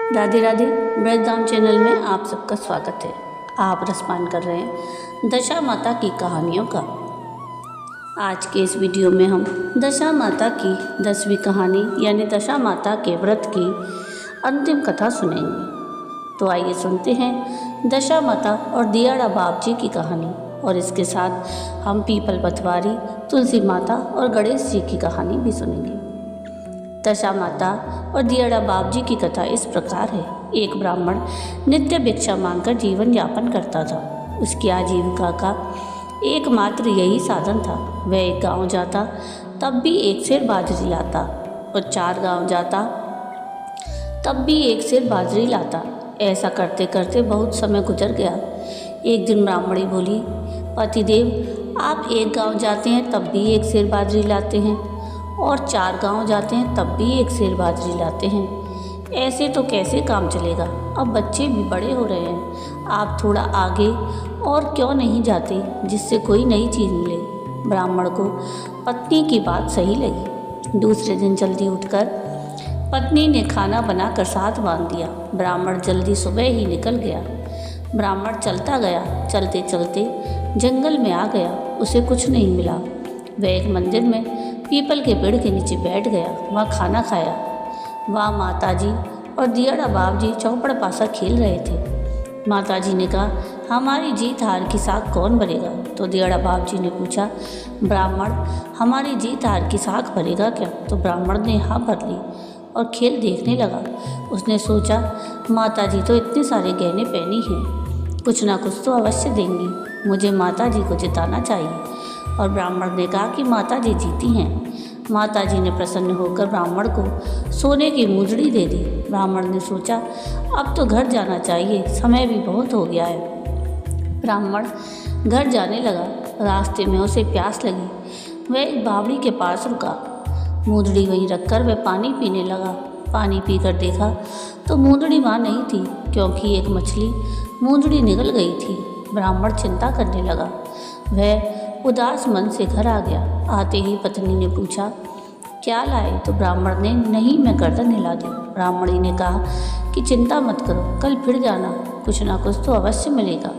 Radhe Radhe. Brajdham channel में आप सबका स्वागत है। आप रसपान कर रहे हैं दशा माता की कहानियों का। आज के इस वीडियो में हम दशा माता की 10वीं कहानी यानी दशा माता के व्रत की अंतिम कथा सुनेंगे। तो आइए सुनते हैं दशा माता और दियाड़ा बाप जी की कहानी, और इसके साथ हम पीपल पथवारी, तुलसी माता और गणेश जी की कहानी भी सुनेंगे। दशा माता और दियाड़ा बाप जी की कथा इस प्रकार है। एक ब्राह्मण नित्य भिक्षा मांगकर जीवन यापन करता था। उसकी आजीविका का एकमात्र यही साधन था। वह एक गांव जाता तब भी एक सेर बाजरी लाता, और 4 गांव जाता तब भी एक सेर बाजरी लाता। ऐसा करते करते बहुत समय गुजर गया। एक दिन ब्राह्मणी बोली, पतिदेव, आप एक गांव जाते हैं तब भी एक सेर बाजरी लाते हैं, और 4 गांव जाते हैं तब भी एक सेर बाजरी लाते हैं। ऐसे तो कैसे काम चलेगा? अब बच्चे भी बड़े हो रहे हैं। आप थोड़ा आगे और क्यों नहीं जाते, जिससे कोई नई चीज़ मिले। ब्राह्मण को पत्नी की बात सही लगी। दूसरे दिन जल्दी उठकर पत्नी ने खाना बनाकर साथ बांध दिया। ब्राह्मण जल्दी सुबह ही निकल गया। ब्राह्मण चलता गया। चलते चलते जंगल में आ गया। उसे कुछ नहीं मिला। वह एक मंदिर में पीपल के पेड़ के नीचे बैठ गया। वहाँ खाना खाया। वहाँ माताजी और दियाड़ा बाप जी चौपड़ पासा खेल रहे थे। माताजी ने कहा, हमारी जीत हार की साख कौन भरेगा? तो दियाड़ा बाप जी ने पूछा, ब्राह्मण, हमारी जीत हार की साख भरेगा क्या? तो ब्राह्मण ने हाँ भर ली और खेल देखने लगा। उसने सोचा, माताजी तो इतने सारे गहने पहनी हैं, कुछ ना कुछ तो अवश्य देंगी। मुझे माताजी को जिताना चाहिए। और ब्राह्मण ने कहा कि माताजी जीती हैं। माताजी ने प्रसन्न होकर ब्राह्मण को सोने की मुंदड़ी दे दी। ब्राह्मण ने सोचा, अब तो घर जाना चाहिए, समय भी बहुत हो गया है। ब्राह्मण घर जाने लगा। रास्ते में उसे प्यास लगी। वह एक बावड़ी के पास रुका। मुंदड़ी वहीं रखकर वह पानी पीने लगा। पानी पीकर देखा तो मुंदड़ी वहाँ नहीं थी, क्योंकि एक मछली मुंदड़ी निगल गई थी। ब्राह्मण चिंता करने लगा। वह उदास मन से घर आ गया। आते ही पत्नी ने पूछा, क्या लाए? तो ब्राह्मण ने नहीं, मैं गर्दन हिला दी। ब्राह्मणी ने कहा कि चिंता मत करो, कल फिर जाना, कुछ ना कुछ तो अवश्य मिलेगा।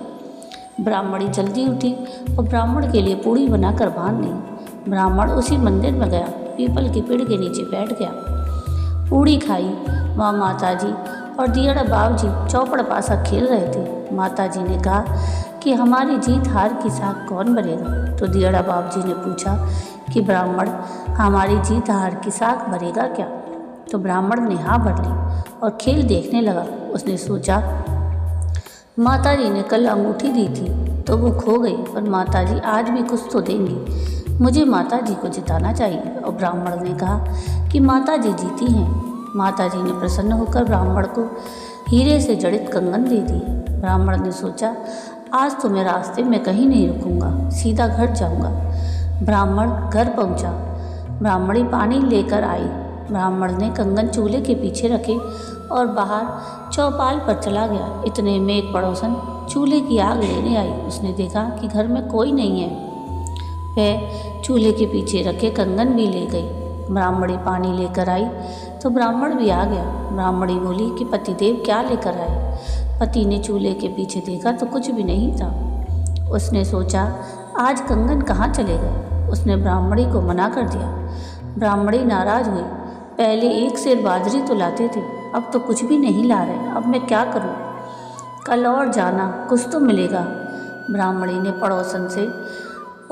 ब्राह्मणी जल्दी उठी और ब्राह्मण के लिए पूड़ी बनाकर बांध दी। ब्राह्मण उसी मंदिर में गया। पीपल के पेड़ के नीचे बैठ गया। पूड़ी खाई। वहाँ माताजी और दियाड़ा बाप जी चौपड़ पासा खेल रहे थे। माताजी ने कहा कि हमारी जीत हार की साख कौन भरेगा? तो दियाड़ा बाप जी ने पूछा कि ब्राह्मण, हमारी जीत हार की साख भरेगा क्या? तो ब्राह्मण ने हाँ भर ली और खेल देखने लगा। उसने सोचा, माताजी ने कल अंगूठी दी थी तो वो खो गई, पर माताजी आज भी कुछ तो देंगी। मुझे माताजी को जिताना चाहिए। और ब्राह्मण ने कहा कि माताजी जीती हैं। माताजी ने प्रसन्न होकर ब्राह्मण को हीरे से जड़ित कंगन दे दी। ब्राह्मण ने सोचा, आज तो मैं रास्ते में कहीं नहीं रुकूंगा, सीधा घर जाऊंगा। ब्राह्मण घर पहुंचा। ब्राह्मणी पानी लेकर आई। ब्राह्मण ने कंगन चूल्हे के पीछे रखे और बाहर चौपाल पर चला गया। इतने में एक पड़ोसन चूल्हे की आग लेने आई। उसने देखा कि घर में कोई नहीं है। वह चूल्हे के पीछे रखे कंगन भी ले गई। ब्राह्मणी पानी लेकर आई तो ब्राह्मण भी आ गया। ब्राह्मणी बोली कि पतिदेव, क्या लेकर आए? पति ने चूल्हे के पीछे देखा तो कुछ भी नहीं था। उसने सोचा, आज कंगन कहाँ चले गए? उसने ब्राह्मणी को मना कर दिया। ब्राह्मणी नाराज हुई। पहले एक सेर बाजरी तो लाते थे, अब तो कुछ भी नहीं ला रहे। अब मैं क्या करूँ? कल और जाना, कुछ तो मिलेगा। ब्राह्मणी ने पड़ोसन से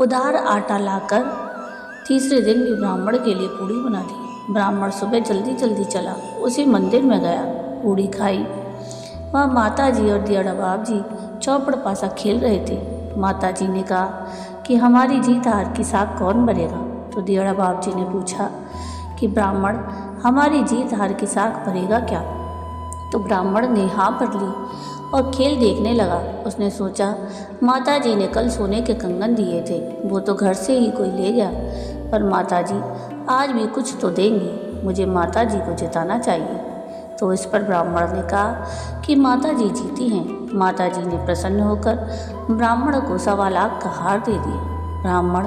उधार आटा लाकर तीसरे दिन भी ब्राह्मण के लिए पूड़ी बना दी। ब्राह्मण सुबह जल्दी जल्दी चला, उसी मंदिर में गया। पूड़ी खाई। वहाँ माताजी और दियाड़ा बाप जी चौपड़ पासा खेल रहे थे। माताजी ने कहा कि हमारी जीत हार की साख कौन भरेगा? तो दियाड़ा बाप जी ने पूछा कि ब्राह्मण, हमारी जीत हार की साख भरेगा क्या? तो ब्राह्मण ने हाँ भर ली और खेल देखने लगा। उसने सोचा, माताजी ने कल सोने के कंगन दिए थे, वो तो घर से ही कोई ले गया, पर माताजी आज भी कुछ तो देंगी। मुझे माताजी को जिताना चाहिए। तो इस पर ब्राह्मण ने कहा कि माताजी जीती हैं। माताजी ने प्रसन्न होकर ब्राह्मण को 1.25 लाख का हार दे दिया। ब्राह्मण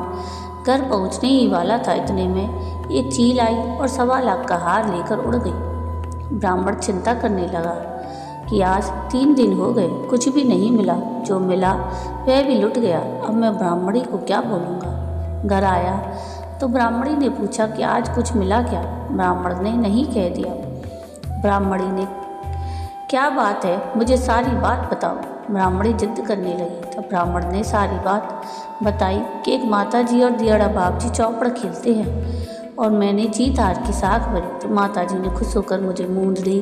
घर पहुंचने ही वाला था। इतने में एक चील आई और 1.25 लाख का हार लेकर उड़ गई। ब्राह्मण चिंता करने लगा कि आज 3 दिन हो गए, कुछ भी नहीं मिला, जो मिला वह भी लुट गया। अब मैं ब्राह्मणी को क्या बोलूँगा। घर आया तो ब्राह्मणी ने पूछा कि आज कुछ मिला क्या। ब्राह्मण ने नहीं कह दिया। ब्राह्मणी ने, क्या बात है, मुझे सारी बात बताओ। ब्राह्मणी जिद करने लगी। तब ब्राह्मण ने सारी बात बताई कि एक माताजी और दियाड़ा बाबजी चौपड़ खेलते हैं और मैंने जीत हार की साख भरी तो माताजी ने खुश होकर मुझे मुंदरी,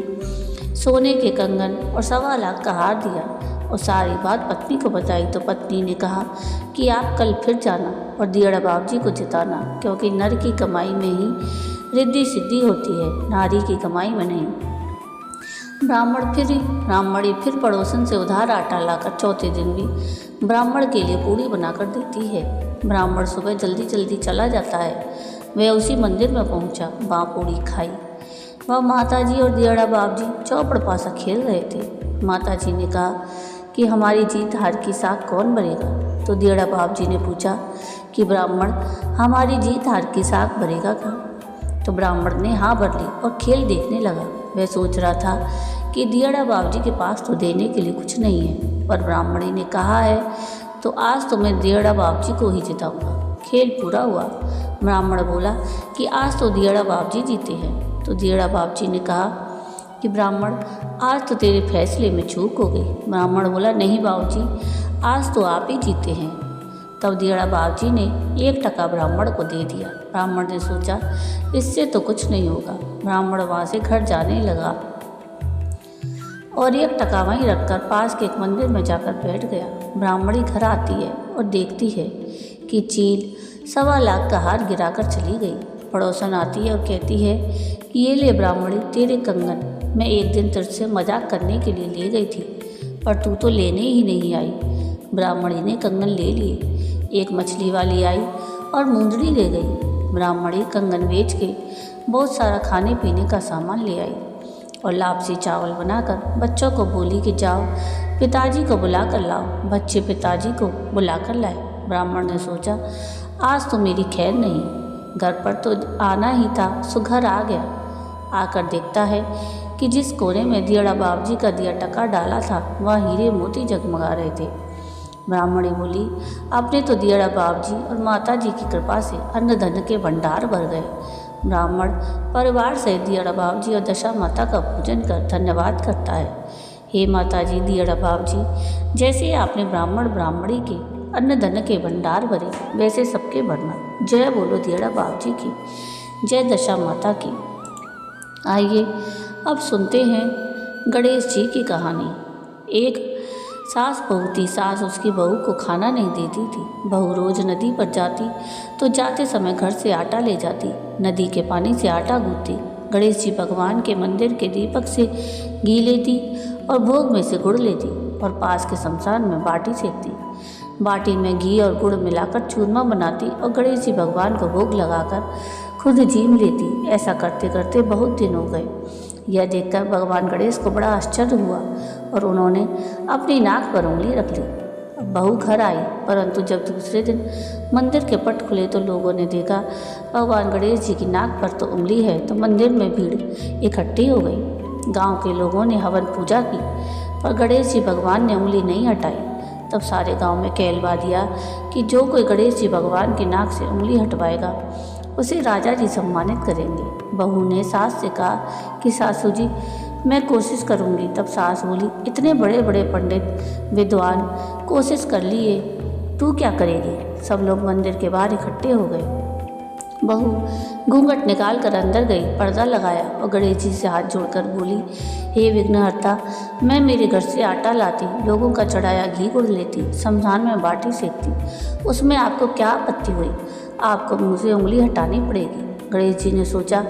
सोने के कंगन और 1.25 लाख का हार दिया। और सारी बात पत्नी को बताई तो पत्नी ने कहा कि आप कल फिर जाना और दियाड़ा बाबजी को जिताना, क्योंकि नर की कमाई में ही रिद्धि सिद्धि होती है, नारी की कमाई में नहीं। ब्राह्मणी फिर पड़ोसन से उधार आटा लाकर चौथे दिन भी ब्राह्मण के लिए पूड़ी बनाकर देती है। ब्राह्मण सुबह जल्दी जल्दी चला जाता है। वह उसी मंदिर में पहुंचा, वहाँ पूड़ी खाई। वह माताजी और दियाड़ा बाबजी चौपड़ पासा खेल रहे थे। माताजी ने कहा कि हमारी जीत हार की साख कौन भरेगा। तो दियाड़ा बाबजी ने पूछा कि ब्राह्मण, हमारी जीत हार की साख भरेगा क्या। तो ब्राह्मण ने हाँ भर ली और खेल देखने लगा। वह सोच रहा था कि दियाड़ा बाबजी के पास तो देने के लिए कुछ नहीं है, पर ब्राह्मणी ने कहा है तो आज तो मैं दियाड़ा बाबजी को ही जिताऊंगा। खेल पूरा हुआ। ब्राह्मण बोला कि आज तो दियाड़ा बाबजी जीते हैं। तो दियाड़ा बाबजी ने कहा कि ब्राह्मण, आज तो तेरे फैसले में चूक हो गई। ब्राह्मण बोला, नहीं बाबूजी, आज तो आप ही जीते हैं। तब दियाड़ा बाबजी ने 1 टका ब्राह्मण को दे दिया। ब्राह्मण ने सोचा इससे तो कुछ नहीं होगा। ब्राह्मण वहाँ से घर जाने लगा और 1 टका वहीं रखकर पास के एक मंदिर में जाकर बैठ गया। ब्राह्मणी घर आती है और देखती है कि चील 1.25 लाख का हार गिराकर चली गई। पड़ोसन आती है और कहती है कि ये ले ब्राह्मणी, तेरे कंगन मैं एक दिन तुझसे मजाक करने के लिए ले गई थी, पर तू तो लेने ही नहीं आई। ब्राह्मणी ने कंगन ले लिए। एक मछली वाली आई और मुंदरी ले गई। ब्राह्मणी कंगन बेच के बहुत सारा खाने पीने का सामान ले आई और लापसी चावल बनाकर बच्चों को बोली कि जाओ पिताजी को बुला कर लाओ। बच्चे पिताजी को बुला कर लाए। ब्राह्मण ने सोचा आज तो मेरी खैर नहीं, घर पर तो आना ही था, सो घर आ गया। आकर देखता है कि जिस कोने में दियाड़ा बाबजी का दिया टका डाला था वह हीरे मोती जगमगा रहे थे। ब्राह्मणी बोली, आपने तो दियाड़ा बाबजी और माताजी की कृपा से अन्न धन के भंडार भर गए। ब्राह्मण परिवार सहित दियाड़ा बाबजी और दशा माता का पूजन कर धन्यवाद करता है। हे माताजी, दियाड़ा बाबजी, जैसे आपने ब्राह्मण ब्राह्मणी के अन्न धन के भंडार भरे, वैसे सबके भरना। जय बोलो दियाड़ा बाबजी की, जय दशा माता की। आइए अब सुनते हैं गणेश जी की कहानी। एक सास बहू थी। सास उसकी बहू को खाना नहीं देती थी। बहू रोज नदी पर जाती तो जाते समय घर से आटा ले जाती, नदी के पानी से आटा गूंथती, गणेश जी भगवान के मंदिर के दीपक से घी लेती और भोग में से गुड़ लेती और पास के शमशान में बाटी सेकती। बाटी में घी और गुड़ मिलाकर चूरमा बनाती और गणेश जी भगवान को भोग लगाकर खुद जीम लेती। ऐसा करते करते बहुत दिन हो गए। यह देखकर भगवान गणेश को बड़ा आश्चर्य हुआ और उन्होंने अपनी नाक पर उंगली रख ली। बहू घर आई, परंतु जब दूसरे दिन मंदिर के पट खुले तो लोगों ने देखा भगवान गणेश जी की नाक पर तो उंगली है, तो मंदिर में भीड़ इकट्ठी हो गई। गांव के लोगों ने हवन पूजा की, पर गणेश जी भगवान ने उंगली नहीं हटाई। तब सारे गांव में कहलवा दिया कि जो कोई गणेश जी भगवान की नाक से उंगली हटवाएगा उसे राजा जी सम्मानित करेंगे। बहू ने सास से कहा कि सासू जी, मैं कोशिश करूंगी। तब सास बोली, इतने बड़े बड़े पंडित विद्वान कोशिश कर लिए, तू क्या करेगी। सब लोग मंदिर के बाहर इकट्ठे हो गए। बहू घूंघट निकाल कर अंदर गई, पर्दा लगाया और गणेश जी से हाथ जोड़कर बोली, हे विघ्नहर्ता, मैं मेरे घर से आटा लाती, लोगों का चढ़ाया घी गुड़ लेती, शमशान में बाटी सेकती, उसमें आपको क्या आपत्ति हुई। आपको मुझसे उंगली हटानी पड़ेगी। गणेश जी ने सोचा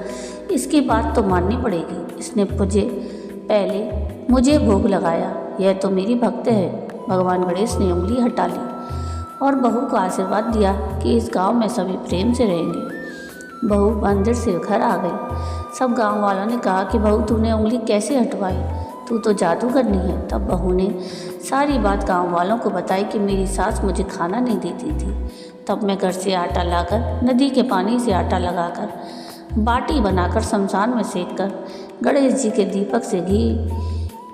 इसकी बात तो माननी पड़ेगी। इसने पहले मुझे भोग लगाया, यह तो मेरी भक्त है। भगवान गणेश ने उंगली हटा ली और बहू को आशीर्वाद दिया कि इस गांव में सभी प्रेम से रहेंगे। बहू मंदिर से घर आ गई। सब गांव वालों ने कहा कि बहू तूने उंगली कैसे हटवाई, तू तो जादूगरनी है। तब बहू ने सारी बात गांव वालों को बताई कि मेरी सास मुझे खाना नहीं देती थी, तब मैं घर से आटा लाकर नदी के पानी से आटा लगाकर बाटी बनाकर शमशान में सेक कर गणेश जी के दीपक से घी,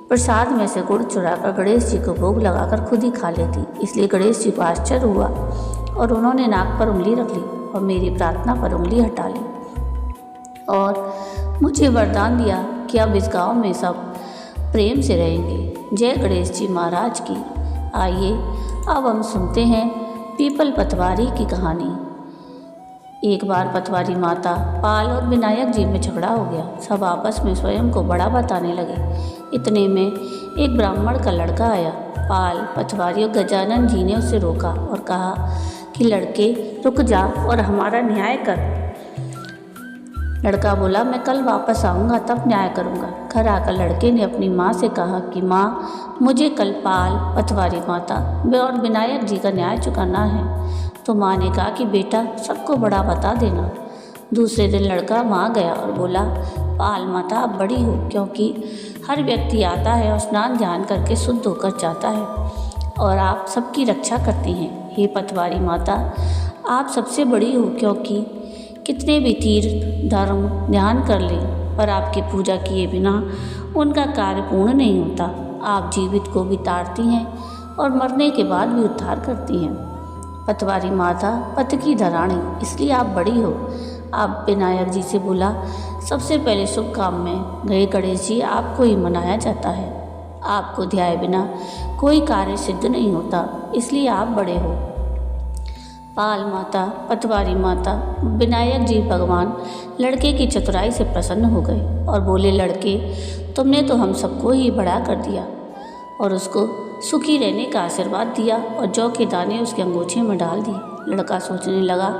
प्रसाद में से गुड़ चुराकर गणेश जी को भोग लगाकर खुद ही खा लेती। इसलिए गणेश जी को आश्चर्य हुआ और उन्होंने नाक पर उंगली रख ली और मेरी प्रार्थना पर उंगली हटा ली और मुझे वरदान दिया कि अब इस गांव में सब प्रेम से रहेंगे। जय गणेश जी महाराज की। आइए अब हम सुनते हैं पीपल पतवारी की कहानी। एक बार पतवारी माता, पाल और विनायक जी में झगड़ा हो गया। सब आपस में स्वयं को बड़ा बताने लगे। इतने में एक ब्राह्मण का लड़का आया। पाल, पतवारी और गजानन जी ने उसे रोका और कहा कि लड़के रुक जा और हमारा न्याय कर। लड़का बोला, मैं कल वापस आऊँगा तब न्याय करूँगा। घर आकर लड़के ने अपनी माँ से कहा कि माँ, मुझे कल पाल, पतवारी माता और विनायक जी का न्याय चुकाना है। तो माँ ने कहा कि बेटा सबको बड़ा बता देना। दूसरे दिन लड़का वहाँ गया और बोला, पाल माता आप बड़ी हो, क्योंकि हर व्यक्ति आता है और स्नान ध्यान करके शुद्ध होकर जाता है और आप सबकी रक्षा करती हैं। हे पतवारी माता, आप सबसे बड़ी हो, क्योंकि कितने भी तीर्थ धर्म ध्यान कर लें पर आपकी पूजा किए बिना उनका कार्य पूर्ण नहीं होता। आप जीवित को भी तारती हैं और मरने के बाद भी उद्धार करती हैं। पतवारी माता पत की धराणी, इसलिए आप बड़ी हो। आप विनायक जी से बोला, सबसे पहले शुभ काम में गए गणेश जी आपको ही मनाया जाता है। आपको ध्याए बिना कोई कार्य सिद्ध नहीं होता, इसलिए आप बड़े हो। पाल माता, पतवारी माता, विनायक जी भगवान लड़के की चतुराई से प्रसन्न हो गए और बोले, लड़के तुमने तो हम सबको ही बड़ा कर दिया और उसको सुखी रहने का आशीर्वाद दिया और जौ के दाने उसके अंगूछे में डाल दिए। लड़का सोचने लगा,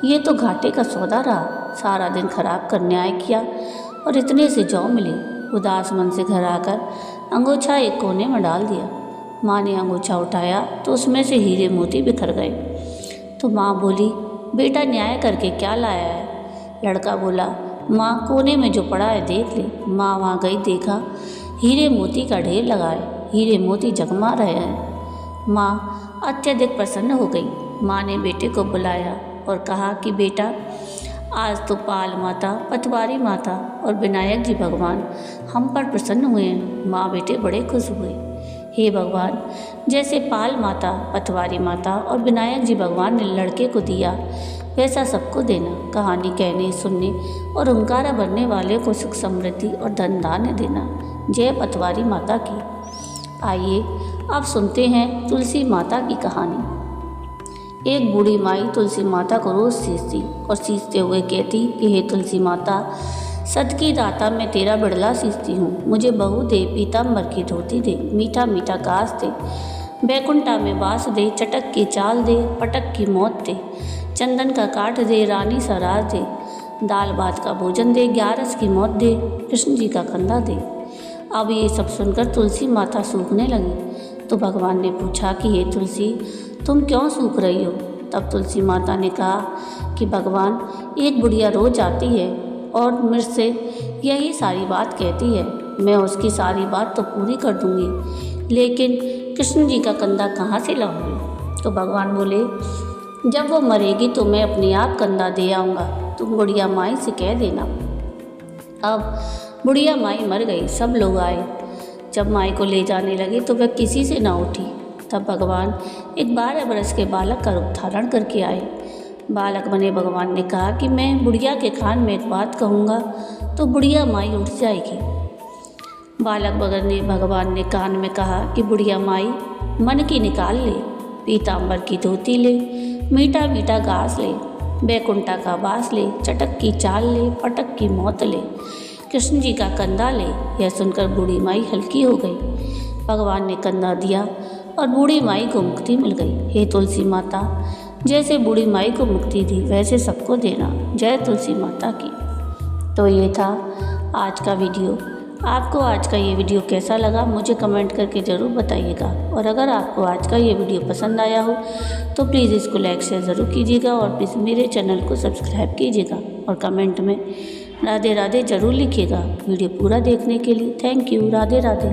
ये तो घाटे का सौदा रहा। सारा दिन खराब कर न्याय किया और इतने से जौ मिले। उदास मन से घर आकर अंगूछा एक कोने में डाल दिया। माँ ने अंगूछा उठाया तो उसमें से हीरे मोती बिखर गए। तो माँ बोली, बेटा न्याय करके क्या लाया है? लड़का बोला, माँ कोने में जो पड़ा है देख ले। माँ वहाँ गई, देखा हीरे मोती का ढेर लगा है, हीरे मोती जगमा रहे हैं। माँ अत्यधिक प्रसन्न हो गई। माँ ने बेटे को बुलाया और कहा कि बेटा आज तो पाल माता, पतवारी माता और विनायक जी भगवान हम पर प्रसन्न हुए हैं। माँ बेटे बड़े खुश हुए। हे भगवान, जैसे पाल माता, पतवारी माता और विनायक जी भगवान ने लड़के को दिया वैसा सबको देना। कहानी कहने, सुनने और हुंकारा भरने वाले को सुख समृद्धि और धन धान्य देना। जय पतवारी माता की। आइए अब सुनते हैं तुलसी माता की कहानी। एक बूढ़ी माई तुलसी माता को रोज़ सींचती और सींचते हुए कहती कि हे तुलसी माता, सदकी दाता मैं तेरा बिड़ला सींचती हूँ। मुझे बहू दे, पीताम्बर की धोती दे, मीठा मीठा घास दे, बैकुंठा में बास दे, चटक की चाल दे, पटक की मौत दे, चंदन का काठ दे, रानी सा राज दे, दाल भात का भोजन दे, 11 की मौत दे, कृष्ण जी का कंधा दे। अब ये सब सुनकर तुलसी माता सूखने लगी। तो भगवान ने पूछा कि हे तुलसी, तुम क्यों सूख रही हो? तब तुलसी माता ने कहा कि भगवान, एक बुढ़िया रोज आती है और मुझसे यही सारी बात कहती है। मैं उसकी सारी बात तो पूरी कर दूंगी, लेकिन कृष्ण जी का कंधा कहाँ से लाऊंगी? तो भगवान बोले, जब वो मरेगी तो मैं अपने आप कंधा दे आऊँगा, तुम बुढ़िया माई से कह देना। अब बुढ़िया माई मर गई। सब लोग आए। जब माई को ले जाने लगे तो वह किसी से ना उठी। तब भगवान एक 12 बरस के बालक का रूप धारण करके आए। बालक बने भगवान ने कहा कि मैं बुढ़िया के कान में एक बात कहूँगा तो बुढ़िया माई उठ जाएगी। बालक बगल ने भगवान ने कान में कहा कि बुढ़िया माई मन की निकाल ले, पीताम्बर की धोती ले, मीठा मीठा घास ले, बैकुंठा का बास ले, चटक की चाल ले, पटक की मौत ले, कृष्ण जी का कंधा ले। यह सुनकर बूढ़ी माई हल्की हो गई। भगवान ने कंधा दिया और बूढ़ी माई को मुक्ति मिल गई। हे तुलसी माता, जैसे बूढ़ी माई को मुक्ति दी वैसे सबको देना। जय तुलसी माता की। तो ये था आज का वीडियो। आपको आज का ये वीडियो कैसा लगा मुझे कमेंट करके ज़रूर बताइएगा। और अगर आपको आज का ये वीडियो पसंद आया हो तो प्लीज़ इसको लाइक शेयर ज़रूर कीजिएगा और प्लीज़ मेरे चैनल को सब्सक्राइब कीजिएगा और कमेंट में राधे राधे ज़रूर लिखिएगा। वीडियो पूरा देखने के लिए थैंक यू। राधे राधे।